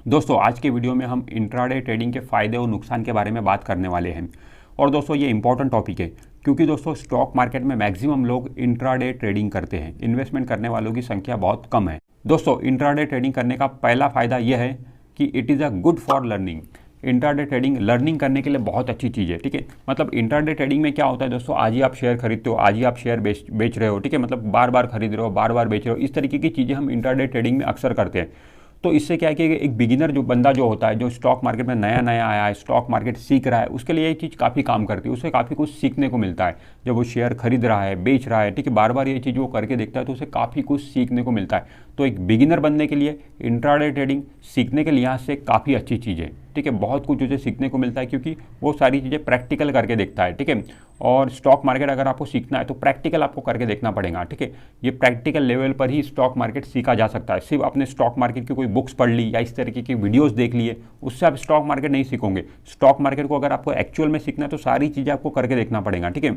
दोस्तों आज के वीडियो में हम इंट्राडे ट्रेडिंग के फ़ायदे और नुकसान के बारे में बात करने वाले हैं। और दोस्तों ये इंपॉर्टेंट टॉपिक है क्योंकि दोस्तों स्टॉक मार्केट में मैक्सिमम लोग इंट्राडे ट्रेडिंग करते हैं। इन्वेस्टमेंट करने वालों की संख्या बहुत कम है। दोस्तों इंट्राडे ट्रेडिंग करने का पहला फ़ायदा यह है कि it is a good for learning. Intraday trading learning करने के लिए बहुत अच्छी चीज़ है। ठीक है, मतलब इंट्राडे ट्रेडिंग में क्या होता है दोस्तों, आज ही आप शेयर खरीदते हो, आज ही आप शेयर बेच रहे हो। ठीक है, मतलब बार बार खरीद रहे हो, बार बार बेच रहे हो। इस तरीके की चीज़ें हम इंट्राडे ट्रेडिंग में अक्सर करते हैं। तो इससे क्या है कि एक बिगिनर जो बंदा जो होता है, जो स्टॉक मार्केट में नया नया आया है, स्टॉक मार्केट सीख रहा है, उसके लिए ये चीज़ काफ़ी काम करती है। उससे काफ़ी कुछ सीखने को मिलता है। जब वो शेयर खरीद रहा है, बेच रहा है, ठीक है, बार बार ये चीज़ वो करके देखता है तो उसे काफ़ी कुछ सीखने को मिलता है। तो एक बिगिनर बनने के लिए इंट्राडे ट्रेडिंग सीखने के लिहाज से काफ़ी अच्छी चीज़ है। ठीक है, बहुत कुछ उसे सीखने को मिलता है क्योंकि वो सारी चीज़ें प्रैक्टिकल करके देखता है। ठीक है, और स्टॉक मार्केट अगर आपको सीखना है तो प्रैक्टिकल आपको करके देखना पड़ेगा। ठीक है, ये प्रैक्टिकल लेवल पर ही स्टॉक मार्केट सीखा जा सकता है। सिर्फ अपने स्टॉक मार्केट की कोई बुक्स पढ़ ली या इस तरीके की वीडियोस देख लिए उससे आप स्टॉक मार्केट नहीं सीखोगे। स्टॉक मार्केट को अगर आपको एक्चुअल में सीखना है तो सारी चीज़ें आपको करके देखना पड़ेगा। ठीक है,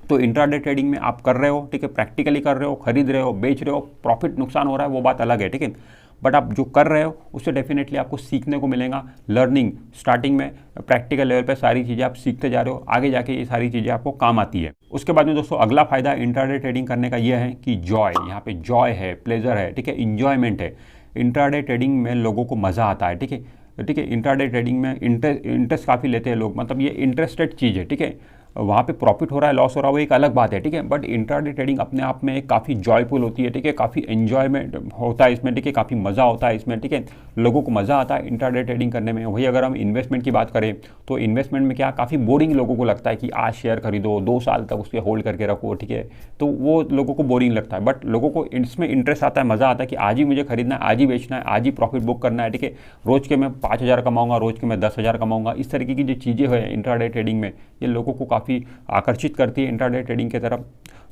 तो इंट्राडे ट्रेडिंग में आप कर रहे हो, ठीक है, प्रैक्टिकली कर रहे हो, खरीद रहे हो, बेच रहे हो, प्रॉफिट नुकसान हो रहा है वो बात अलग है। ठीक है, बट आप जो कर रहे हो उससे डेफिनेटली आपको सीखने को मिलेगा। लर्निंग स्टार्टिंग में प्रैक्टिकल लेवल पे सारी चीज़ें आप सीखते जा रहे हो, आगे जाके ये सारी चीज़ें आपको काम आती है। उसके बाद में दोस्तों अगला फायदा इंट्राडे ट्रेडिंग करने का यह है कि जॉय, यहाँ पे जॉय है, प्लेजर है, ठीक है, इंजॉयमेंट है। इंट्राडे ट्रेडिंग में लोगों को मज़ा आता है। ठीक है, ठीक है, इंट्राडे ट्रेडिंग में इंटरेस्ट काफ़ी लेते हैं लोग, मतलब ये इंटरेस्टेड चीज़ है। ठीक है, वहाँ पे प्रॉफिट हो रहा है, लॉस हो रहा है, वो एक अलग बात है। ठीक है, बट इंट्राडे ट्रेडिंग अपने आप में काफ़ी जॉयफुल होती है। ठीक है, काफ़ी एंजॉयमेंट होता है इसमें। ठीक है, काफ़ी मज़ा होता है इसमें। ठीक है, लोगों को मज़ा आता है इंट्राडे ट्रेडिंग करने में। वही अगर हम इन्वेस्टमेंट की बात करें तो इन्वेस्टमेंट में क्या काफ़ी बोरिंग लोगों को लगता है कि आज शेयर खरीदो, 2 साल तक उसके होल्ड करके रखो। ठीक है, तो वो लोगों को बोरिंग लगता है। बट लोगों को इसमें इंटरेस्ट आता है, मज़ा आता है कि आज ही मुझे खरीदना है, आज ही बेचना है, आज ही प्रॉफिट बुक करना है। ठीक है, रोज़ के मैं 5,000 कमाऊंगा, रोज़ के मैं 10,000 कमाऊंगा। इस तरीके की जो चीज़ें हैं इंट्राडे ट्रेडिंग में, ये लोगों को काफ़ी आकर्षित करती है इंट्राडे ट्रेडिंग की तरफ।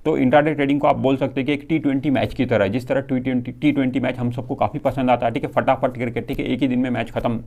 तो इंट्राडे ट्रेडिंग को आप बोल सकते हैं कि एक T20 मैच की तरह है। जिस तरह T20 मैच हम सबको काफ़ी पसंद आता है। ठीक है, फटाफट करके, ठीक है, एक ही दिन में मैच खत्म,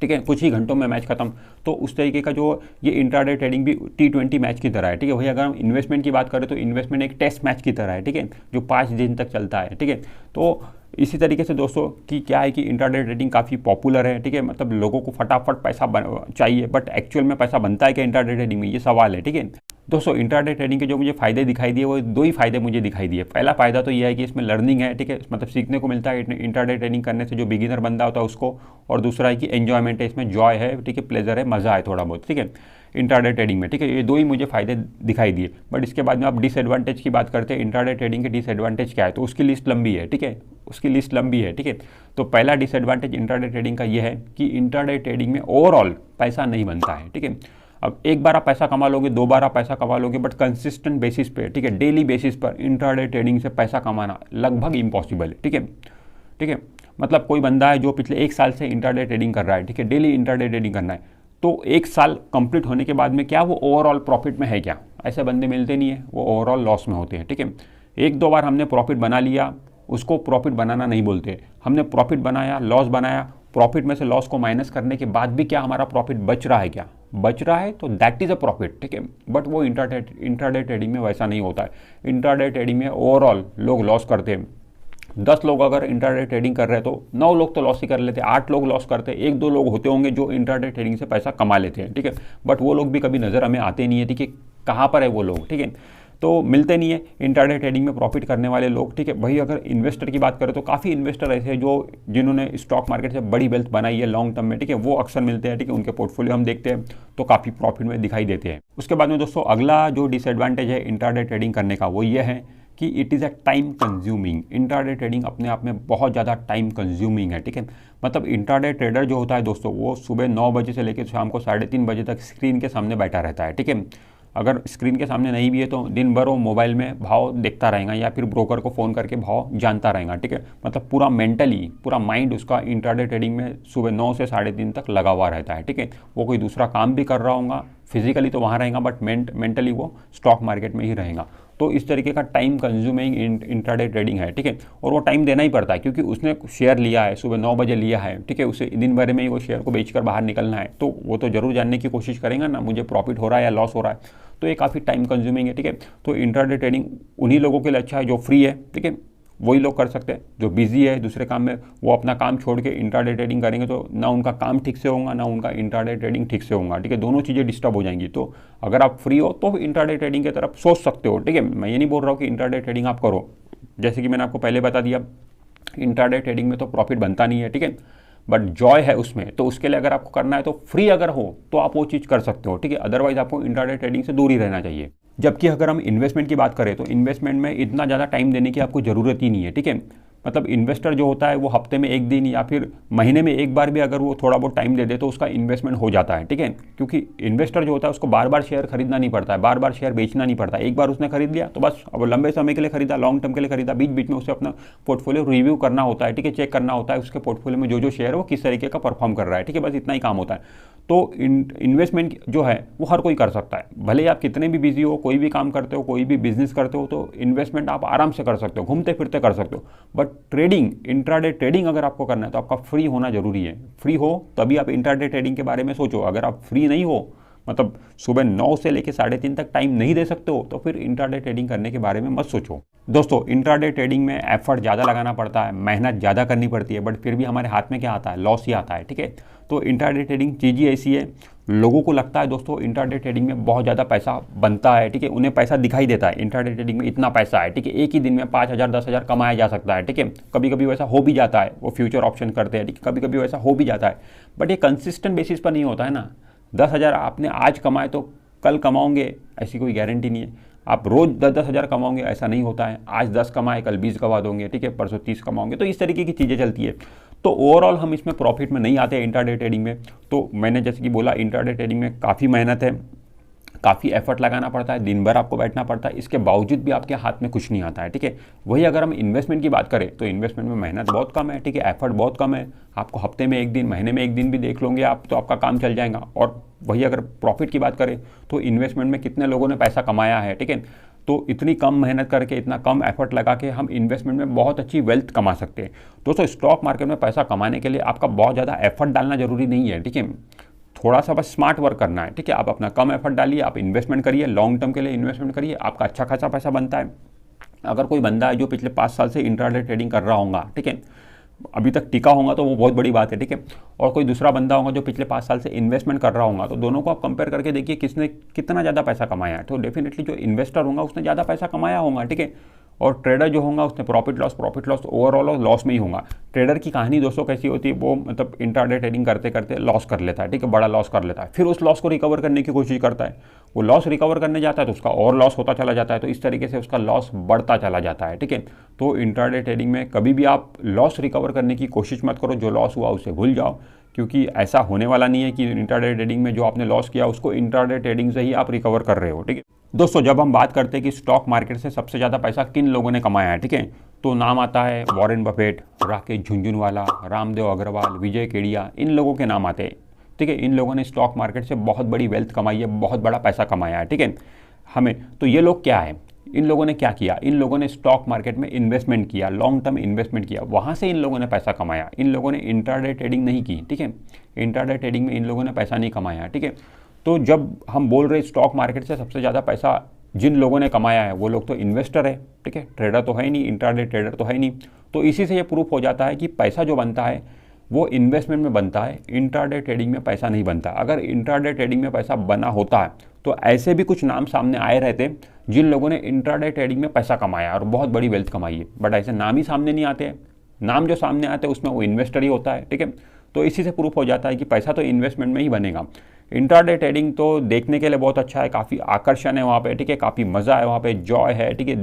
ठीक है, कुछ ही घंटों में मैच खत्म। तो उस तरीके का जो ये इंट्राडे ट्रेडिंग भी T20 मैच की तरह है। ठीक है, वही अगर हम इन्वेस्टमेंट की बात करें तो इन्वेस्टमेंट एक टेस्ट मैच की तरह है। ठीक है, जो 5 दिन तक चलता है। ठीक है, तो इसी तरीके से दोस्तों कि क्या है कि इंट्राडे ट्रेडिंग काफ़ी पॉपुलर है। ठीक है, मतलब लोगों को फटाफट पैसा चाहिए, बट एक्चुअल में पैसा बनता है क्या इंट्राडे ट्रेडिंग में, ये सवाल है। ठीक है, दोस्तों इंट्राडे ट्रेडिंग के जो मुझे फ़ायदे दिखाई दिए वो 2 ही फ़ायदे मुझे दिखाई दिए। पहला फ़ायदा तो ये है कि इसमें लर्निंग है। ठीक है, मतलब सीखने को मिलता है इंट्राडे ट्रेडिंग करने से, जो बिगिनर बंदा होता है उसको। और दूसरा है कि एन्जॉयमेंट है, इसमें जॉय है, ठीक है, प्लेजर है, मज़ा है थोड़ा बहुत। ठीक है, इंट्राडे ट्रेडिंग में। ठीक है, ये 2 ही मुझे फ़ायदे दिखाई दिए। बट इसके बाद में आप डिसएडवांटेज की बात करते हैं, इंट्राडे ट्रेडिंग के डिसएडवांटेज क्या है, तो उसकी लिस्ट लंबी है। ठीक है, उसकी लिस्ट लंबी है। ठीक है, तो पहला डिसएडवांटेज इंट्राडे ट्रेडिंग का ये है कि इंट्राडे ट्रेडिंग में ओवरऑल पैसा नहीं बनता है। ठीक है, अब एक बार आप पैसा कमा लोगे, 2 बार आप पैसा कमा लोगे, बट कंसिस्टेंट बेसिस पे, ठीक है, डेली बेसिस पर इंट्राडे ट्रेडिंग से पैसा कमाना लगभग इम्पॉसिबल है। ठीक है, ठीक है, मतलब कोई बंदा है जो पिछले 1 साल से इंट्राडे ट्रेडिंग कर रहा है, ठीक है, डेली इंट्राडे ट्रेडिंग करना है, तो 1 साल कंप्लीट होने के बाद में क्या वो ओवरऑल प्रॉफिट में है क्या? ऐसे बंदे मिलते नहीं है, वो ओवरऑल लॉस में होते हैं। ठीक है, 1-2 बार हमने प्रॉफिट बना लिया, उसको प्रॉफिट बनाना नहीं बोलते। हमने प्रॉफिट बनाया, लॉस बनाया, प्रॉफिट में से लॉस को माइनस करने के बाद भी क्या हमारा प्रॉफिट बच रहा है क्या? बच रहा है तो दैट इज़ अ प्रॉफिट। ठीक है, बट वो इंट्राडे ट्रेडिंग में वैसा नहीं होता है। इंट्राडे ट्रेडिंग में ओवरऑल लोग लॉस करते हैं। 10 लोग अगर इंट्राडे ट्रेडिंग कर रहे हैं तो 9 लोग तो लॉस ही कर लेते हैं, 8 लोग लॉस करते हैं, 1-2 लोग होते होंगे जो इंट्राडे ट्रेडिंग से पैसा कमा लेते हैं। ठीक है, बट वो लोग भी कभी नज़र हमें आते नहीं है। ठीक है, कहाँ पर है वो लोग? ठीक है, तो मिलते नहीं है इंट्राडे ट्रेडिंग में प्रॉफिट करने वाले लोग। ठीक है, वही अगर इन्वेस्टर की बात करें तो काफ़ी इन्वेस्टर ऐसे हैं जो जिन्होंने स्टॉक मार्केट से बड़ी वेल्थ बनाई है लॉन्ग टर्म में। ठीक है, वो अक्सर मिलते हैं। ठीक है, उनके पोर्टफोलियो हम देखते हैं तो काफ़ी प्रॉफिट में दिखाई देते हैं। उसके बाद में दोस्तों अगला जो डिसएडवांटेज है इंट्राडे ट्रेडिंग करने का वो ये है कि it is a time consuming. Intraday trading अपने आप में बहुत ज़्यादा टाइम कंज्यूमिंग है। ठीक है, मतलब इंट्राडे ट्रेडर जो होता है दोस्तों वो सुबह 9 बजे से लेकर शाम को 3:30 बजे तक स्क्रीन के सामने बैठा रहता है। ठीक है, अगर स्क्रीन के सामने नहीं भी है तो दिन भर वो मोबाइल में भाव देखता रहेगा या फिर ब्रोकर को फ़ोन करके भाव जानता रहेगा। ठीक है, मतलब पूरा मेंटली पूरा माइंड उसका इंट्राडे ट्रेडिंग में सुबह 9 से 3:30 तक लगा हुआ रहता है। ठीक है, वो कोई दूसरा काम भी कर रहा होगा, फिजिकली तो वहाँ रहेगा बट मेंटली वो स्टॉक मार्केट में ही रहेगा। तो इस तरीके का टाइम कंज्यूमिंग इंट्राडे ट्रेडिंग है। ठीक है, और वो टाइम देना ही पड़ता है क्योंकि उसने शेयर लिया है, सुबह 9 बजे लिया है। ठीक है, उसे दिन भर में ही वो शेयर को बेचकर बाहर निकलना है, तो वो तो जरूर जानने की कोशिश करेगा ना मुझे प्रॉफिट हो रहा है या लॉस हो रहा है। तो ये काफ़ी टाइम कंज्यूमिंग है। ठीक है, तो इंट्राडे ट्रेडिंग उन्हीं लोगों के लिए अच्छा है जो फ्री है। ठीक है, वही लोग कर सकते हैं जो बिजी है दूसरे काम में, वो अपना काम छोड़ के इंट्राडे ट्रेडिंग करेंगे तो ना उनका काम ठीक से होगा ना उनका इंट्राडे ट्रेडिंग ठीक से होगा, ठीक है, दोनों चीज़ें डिस्टर्ब हो जाएंगी। तो अगर आप फ्री हो तो इंट्राडे ट्रेडिंग की तरफ सोच सकते हो, ठीक है। मैं ये नहीं बोल रहा हूँ कि इंट्राडे ट्रेडिंग आप करो, जैसे कि मैंने आपको पहले बता दिया इंट्राडे ट्रेडिंग में तो प्रॉफिट बनता नहीं है, ठीक है, बट जॉय है उसमें, तो उसके लिए अगर आपको करना है तो फ्री अगर हो तो आप वो चीज़ कर सकते हो, ठीक है। अदरवाइज आपको इंट्राडे ट्रेडिंग से दूर ही रहना चाहिए। जबकि अगर हम इन्वेस्टमेंट की बात करें तो इन्वेस्टमेंट में इतना ज़्यादा टाइम देने की आपको ज़रूरत ही नहीं है, ठीक है। मतलब इन्वेस्टर जो होता है वो हफ्ते में एक दिन या फिर महीने में एक बार भी अगर वो थोड़ा बहुत टाइम दे दे तो उसका इन्वेस्टमेंट हो जाता है, ठीक है। क्योंकि इन्वेस्टर जो होता है उसको बार बार शेयर खरीदना नहीं पड़ता है, बार बार शेयर बेचना नहीं पड़ता, एक बार उसने खरीद लिया तो बस अब लंबे समय के लिए खरीदा, लॉन्ग टर्म के लिए खरीदा, बीच बीच में उसे अपना पोर्टफोलियो रिव्यू करना होता है, ठीक है, चेक करना होता है उसके पोर्टफोलियो में जो शेयर है वो किस तरीके का परफॉर्म कर रहा है, ठीक है, बस इतना ही काम होता है। तो इन्वेस्टमेंट जो है वो हर कोई कर सकता है, भले ही आप कितने भी बिजी हो, कोई भी काम करते हो, कोई भी बिजनेस करते हो, तो इन्वेस्टमेंट आप आराम से कर सकते हो, घूमते फिरते कर सकते हो। बट ट्रेडिंग, इंट्राडे ट्रेडिंग अगर आपको करना है तो आपका फ्री होना जरूरी है। फ्री हो तभी आप इंट्राडे ट्रेडिंग के बारे में सोचो। अगर आप फ्री नहीं हो, मतलब सुबह 9 से लेकर 3:30 तक टाइम नहीं दे सकते हो, तो फिर इंट्राडे ट्रेडिंग करने के बारे में मत सोचो। दोस्तों, इंट्राडे ट्रेडिंग में एफर्ट ज़्यादा लगाना पड़ता है, मेहनत ज़्यादा करनी पड़ती है, बट फिर भी हमारे हाथ में क्या आता है, लॉस ही आता है, ठीक है। तो इंट्राडे ट्रेडिंग चीज़ ही ऐसी है, लोगों को लगता है दोस्तों इंट्राडे ट्रेडिंग में बहुत ज़्यादा पैसा बनता है, ठीक है, उन्हें पैसा दिखाई देता है इंट्राडे ट्रेडिंग में इतना पैसा है, ठीक है, एक ही दिन में 5,000 10,000 कमाया जा सकता है, ठीक है। कभी कभी वैसा हो भी जाता है, वो फ्यूचर ऑप्शन करते हैं, ठीक है, कभी कभी वैसा हो भी जाता है, बट ये कंसिस्टेंट बेसिस पर नहीं होता है ना। 10,000 आपने आज कमाए तो कल कमाओगे ऐसी कोई गारंटी नहीं है, आप रोज़ 10-10 हज़ार कमाओगे ऐसा नहीं होता है, आज 10 कमाए कल 20 कमा दोगे, ठीक है, परसों 30 कमाओगे, तो इस तरीके की चीज़ें चलती है। तो ओवरऑल हम इसमें प्रॉफिट में नहीं आते इंट्राडे ट्रेडिंग में। तो मैंने जैसे कि बोला इंट्राडे ट्रेडिंग में काफ़ी मेहनत है, काफ़ी एफर्ट लगाना पड़ता है, दिन भर आपको बैठना पड़ता है, इसके बावजूद भी आपके हाथ में कुछ नहीं आता है, ठीक है। वही अगर हम इन्वेस्टमेंट की बात करें तो इन्वेस्टमेंट में मेहनत बहुत कम है, ठीक है, एफर्ट बहुत कम है, आपको हफ्ते में एक दिन, महीने में एक दिन भी देख लोगे आप तो आपका काम चल जाएगा। और वही अगर प्रॉफिट की बात करें तो इन्वेस्टमेंट में कितने लोगों ने पैसा कमाया है, ठीक है, तो इतनी कम मेहनत करके, इतना कम एफर्ट लगा के हम इन्वेस्टमेंट में बहुत अच्छी वेल्थ कमा सकते हैं। दोस्तों, स्टॉक मार्केट में पैसा कमाने के लिए आपका बहुत ज़्यादा एफर्ट डालना जरूरी नहीं है, ठीक है, थोड़ा सा बस स्मार्ट वर्क करना है, ठीक है। आप अपना कम एफर्ट डालिए, आप इन्वेस्टमेंट करिए, लॉन्ग टर्म के लिए इन्वेस्टमेंट करिए, आपका अच्छा खासा पैसा बनता है। अगर कोई बंदा है जो पिछले 5 साल से इंट्राडे ट्रेडिंग कर रहा होगा, ठीक है, अभी तक टिका होगा तो वो बहुत बड़ी बात है, ठीक है। और कोई दूसरा बंदा होगा जो पिछले 5 साल से इन्वेस्टमेंट कर रहा होगा, तो दोनों को आप कंपेयर करके देखिए किसने कितना ज़्यादा पैसा कमाया है। तो डेफिनेटली जो इन्वेस्टर होगा उसने ज़्यादा पैसा कमाया होगा, ठीक है। और ट्रेडर जो होगा उसने प्रॉफिट लॉस ओवरऑल लॉस में ही होगा। ट्रेडर की कहानी दोस्तों कैसी होती है, वो मतलब इंट्राडे ट्रेडिंग करते करते लॉस कर लेता है, ठीक है, बड़ा लॉस कर लेता है, फिर उस लॉस को रिकवर करने की कोशिश करता है, वो लॉस रिकवर करने जाता है तो उसका और लॉस होता चला जाता है, तो इस तरीके से उसका लॉस बढ़ता चला जाता है, ठीक है। तो इंट्राडे ट्रेडिंग में कभी भी आप लॉस रिकवर करने की कोशिश मत करो, जो लॉस हुआ उसे भूल जाओ, क्योंकि ऐसा होने वाला नहीं है कि इंट्राडे ट्रेडिंग में जो आपने लॉस किया उसको इंट्राडे ट्रेडिंग से ही आप रिकवर कर रहे हो, ठीक है। दोस्तों, जब हम बात करते हैं कि स्टॉक मार्केट से सबसे ज़्यादा पैसा किन लोगों ने कमाया है, ठीक है, तो नाम आता है वॉरेन बफेट, राकेश झुनझुनवाला, रामदेव अग्रवाल, विजय केडिया, इन लोगों के नाम आते हैं, ठीक है। इन लोगों ने स्टॉक मार्केट से बहुत बड़ी वेल्थ कमाई है, बहुत बड़ा पैसा कमाया है, ठीक है। हमें तो ये लोग क्या है, इन लोगों ने क्या किया, इन लोगों ने स्टॉक मार्केट में इन्वेस्टमेंट किया, लॉन्ग टर्म इन्वेस्टमेंट किया, वहाँ से इन लोगों ने पैसा कमाया, इन लोगों ने इंट्राडे ट्रेडिंग नहीं की, ठीक है। इंट्राडे ट्रेडिंग में इन लोगों ने पैसा नहीं कमाया, ठीक है। तो जब हम बोल रहे स्टॉक मार्केट से सबसे ज़्यादा पैसा जिन लोगों ने कमाया है वो लोग तो इन्वेस्टर है, ठीक है, ट्रेडर तो है ही नहीं, इंट्राडे ट्रेडर तो है ही नहीं। तो इसी से ये प्रूफ हो जाता है कि पैसा जो बनता है वो इन्वेस्टमेंट में बनता है, इंट्राडे ट्रेडिंग में पैसा नहीं बनता। अगर इंट्राडे ट्रेडिंग में पैसा बना होता है तो ऐसे भी कुछ नाम सामने आए रहते जिन लोगों ने इंट्राडे ट्रेडिंग में पैसा कमाया और बहुत बड़ी वेल्थ कमाई है, बट ऐसे नाम ही सामने नहीं आते। नाम जो सामने आते हैं उसमें वो इन्वेस्टर ही होता है, ठीक है। तो इसी से प्रूफ हो जाता है कि पैसा तो इन्वेस्टमेंट में ही बनेगा। इंट्राडे ट्रेडिंग तो देखने के लिए बहुत अच्छा है, काफ़ी आकर्षण है वहाँ पे, ठीक है, काफ़ी मज़ा है वहाँ पे, जॉय है, ठीक है,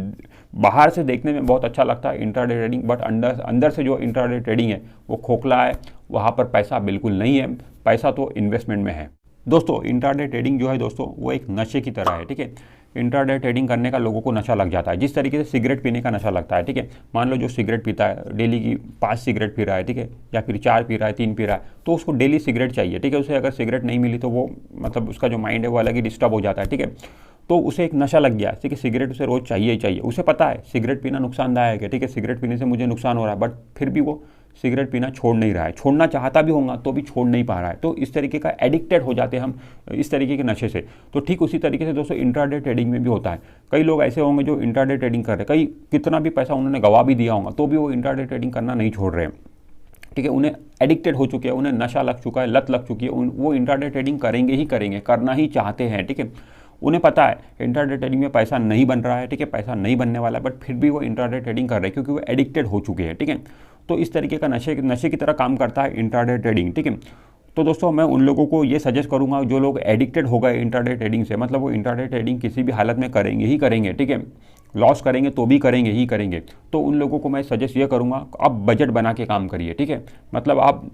बाहर से देखने में बहुत अच्छा लगता है इंट्राडे ट्रेडिंग, बट अंदर से जो इंट्राडे ट्रेडिंग है वो खोखला है, वहाँ पर पैसा बिल्कुल नहीं है, पैसा तो इन्वेस्टमेंट में है। दोस्तों, इंट्राडे ट्रेडिंग जो है दोस्तों वो एक नशे की तरह है, ठीक है। इंट्राडे ट्रेडिंग करने का लोगों को नशा लग जाता है, जिस तरीके से सिगरेट पीने का नशा लगता है, ठीक है। मान लो जो सिगरेट पीता है, डेली की 5 सिगरेट पी रहा है, ठीक है, या फिर 4 पी रहा है, 3 पी रहा है, तो उसको डेली सिगरेट चाहिए, ठीक है। उसे अगर सिगरेट नहीं मिली तो वो मतलब उसका जो माइंड है वो अलग ही डिस्टर्ब हो जाता है, ठीक है। तो उसे एक नशा लग गया, ठीक है, सिगरेट उसे रोज़ चाहिए ही चाहिए। उसे पता है सिगरेट पीना नुकसानदायक है, ठीक है, सिगरेट पीने से मुझे नुकसान हो रहा है, बट फिर भी वो सिगरेट पीना छोड़ नहीं रहा है, छोड़ना चाहता भी होगा तो भी छोड़ नहीं पा रहा है। तो इस तरीके का एडिक्टेड हो जाते हैं हम इस तरीके के नशे से। तो ठीक उसी तरीके से दोस्तों इंट्राडे ट्रेडिंग में भी होता है। कई लोग ऐसे होंगे जो इंट्राडे ट्रेडिंग कर रहे हैं, कई कितना भी पैसा उन्होंने गवा भी दिया होगा तो भी वो इंट्राडे ट्रेडिंग करना नहीं छोड़ रहे हैं, ठीक है। उन्हें एडिक्टेड हो चुके हैं, उन्हें नशा लग चुका है, लत लग चुकी है, वो इंट्राडे ट्रेडिंग करेंगे ही करेंगे, करना ही चाहते हैं, ठीक है। उन्हें पता है इंट्राडे ट्रेडिंग में पैसा नहीं बन रहा है, ठीक है, पैसा नहीं बनने वाला है, बट फिर भी वो इंट्राडे ट्रेडिंग कर रहे हैं क्योंकि वो एडिक्टेड हो चुके हैं, ठीक है। तो इस तरीके का नशे की तरह काम करता है इंट्राडे ट्रेडिंग, ठीक है। तो दोस्तों मैं उन लोगों को ये सजेस्ट करूंगा जो लोग एडिक्टेड हो गए इंट्राडे ट्रेडिंग से, मतलब वो इंट्राडे ट्रेडिंग किसी भी हालत में करेंगे ही करेंगे, ठीक है, लॉस करेंगे तो भी करेंगे ही करेंगे। तो उन लोगों को मैं सजेस्ट ये करूंगा आप बजट बना के काम करिए, ठीक है। मतलब आप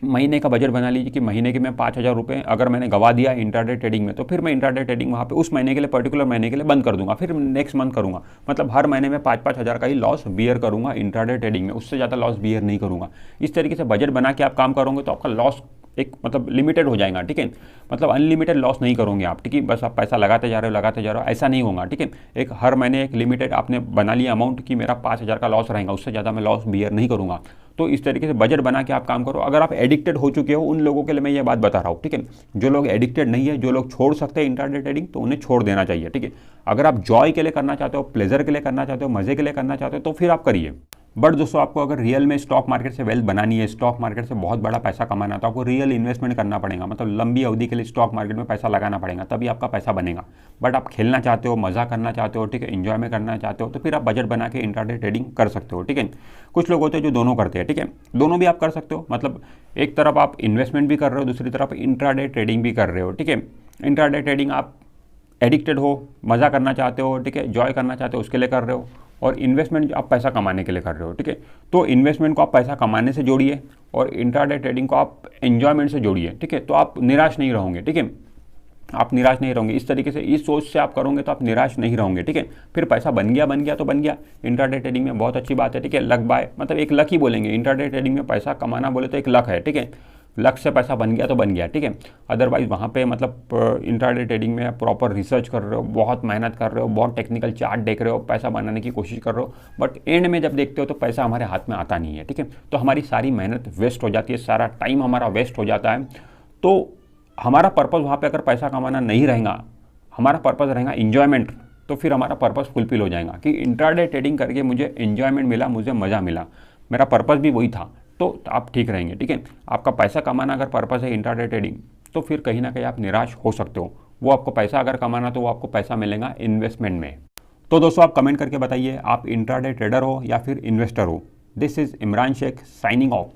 महीने का बजट बना लीजिए कि महीने के मैं 5,000 रुपये अगर मैंने गवा दिया इंट्राडे ट्रेडिंग में तो फिर मैं इंट्राडे ट्रेडिंग वहाँ पे उस महीने के लिए पर्टिकुलर महीने के लिए बंद कर दूंगा, फिर नेक्स्ट मंथ करूंगा। मतलब हर महीने में 5-5 हज़ार का ही लॉस बियर करूंगा इंट्राडे ट्रेडिंग में, उससे ज़्यादा लॉस बियर नहीं करूंगा। इस तरीके से बजट बना के आप काम करोगे तो आपका लॉस एक मतलब लिमिटेड हो जाएगा, ठीक है। मतलब अनलिमिटेड लॉस नहीं करोगे आप, ठीक है। बस आप पैसा लगाते जा रहे हो ऐसा नहीं होगा, ठीक है। एक हर महीने एक लिमिटेड आपने बना लिया अमाउंट कि मेरा 5,000 का लॉस रहेगा, उससे ज़्यादा मैं लॉस बियर नहीं करूँगा। तो इस तरीके से बजट बना के आप काम करो। अगर आप एडिक्टेड हो चुके हो उन लोगों के लिए मैं ये बात बता रहा हूँ, ठीक है। जो लोग एडिक्टेड नहीं है, जो लोग छोड़ सकते हैं इंट्राडे ट्रेडिंग तो उन्हें छोड़ देना चाहिए, ठीक है। अगर आप जॉय के लिए करना चाहते हो, प्लेजर के लिए करना चाहते हो, मजे के लिए करना चाहते हो तो फिर आप करिए। बट दोस्तों आपको अगर रियल में स्टॉक मार्केट से वेल्थ बनानी है, स्टॉक मार्केट से बहुत बड़ा पैसा कमाना है तो आपको रियल इन्वेस्टमेंट करना पड़ेगा, मतलब लंबी अवधि के लिए स्टॉक मार्केट में पैसा लगाना पड़ेगा, तभी आपका पैसा बनेगा। बट आप खेलना चाहते हो, मजा करना चाहते हो, ठीक है, एंजॉय में करना चाहते हो तो फिर आप बजट बना के इंट्राडे ट्रेडिंग कर सकते हो, ठीक है। कुछ लोग होते हैं जो दोनों करते हैं, ठीक है, दोनों भी आप कर सकते हो। मतलब एक तरफ आप इन्वेस्टमेंट भी कर रहे हो, दूसरी तरफ इंट्राडे ट्रेडिंग भी कर रहे हो, ठीक है। इंट्राडे ट्रेडिंग आप एडिक्टेड हो, मज़ा करना चाहते हो, ठीक है, जॉय करना चाहते हो उसके लिए कर रहे हो, और इन्वेस्टमेंट आप पैसा कमाने के लिए कर रहे हो, ठीक है। तो इन्वेस्टमेंट को आप पैसा कमाने से जोड़िए और इंट्राडे ट्रेडिंग को आप एंजॉयमेंट से जोड़िए, ठीक है। तो आप निराश नहीं रहोगे, ठीक है, आप निराश नहीं रहोगे। इस तरीके से इस सोच से आप करोगे तो आप निराश नहीं रहोगे, ठीक है। फिर पैसा बन गया तो बन गया। इंट्राडे ट्रेडिंग में बहुत अच्छी बात है, ठीक है, लक बाय, मतलब एक लक ही बोलेंगे। इंट्राडे ट्रेडिंग में पैसा कमाना बोले तो एक लक है, ठीक है, लक से पैसा बन गया तो बन गया, ठीक है। अदरवाइज वहाँ पे मतलब इंट्राडे ट्रेडिंग में प्रॉपर रिसर्च कर रहे हो, बहुत मेहनत कर रहे हो, बहुत टेक्निकल चार्ट देख रहे हो, पैसा बनाने की कोशिश कर रहे हो, बट एंड में जब देखते हो तो पैसा हमारे हाथ में आता नहीं है, ठीक है। तो हमारी सारी मेहनत वेस्ट हो जाती है, सारा टाइम हमारा वेस्ट हो जाता है। तो हमारा पर्पज़ वहाँ पे अगर पैसा कमाना नहीं रहेगा, हमारा पर्पज़ रहेगा एंजॉयमेंट, तो फिर हमारा पर्पज़ फुलफिल हो जाएगा कि इंट्राडे ट्रेडिंग करके मुझे एंजॉयमेंट मिला, मुझे मज़ा मिला, मेरा पर्पज़ भी वही था, तो आप ठीक रहेंगे, ठीक है। आपका पैसा कमाना अगर पर्पज़ है इंट्राडे ट्रेडिंग तो फिर कहीं ना कहीं आप निराश हो सकते हो। वो आपको पैसा अगर कमाना तो वो आपको पैसा मिलेगा इन्वेस्टमेंट में। तो दोस्तों आप कमेंट करके बताइए आप इंट्राडे ट्रेडर हो या फिर इन्वेस्टर हो। This is Imran Sheikh signing of.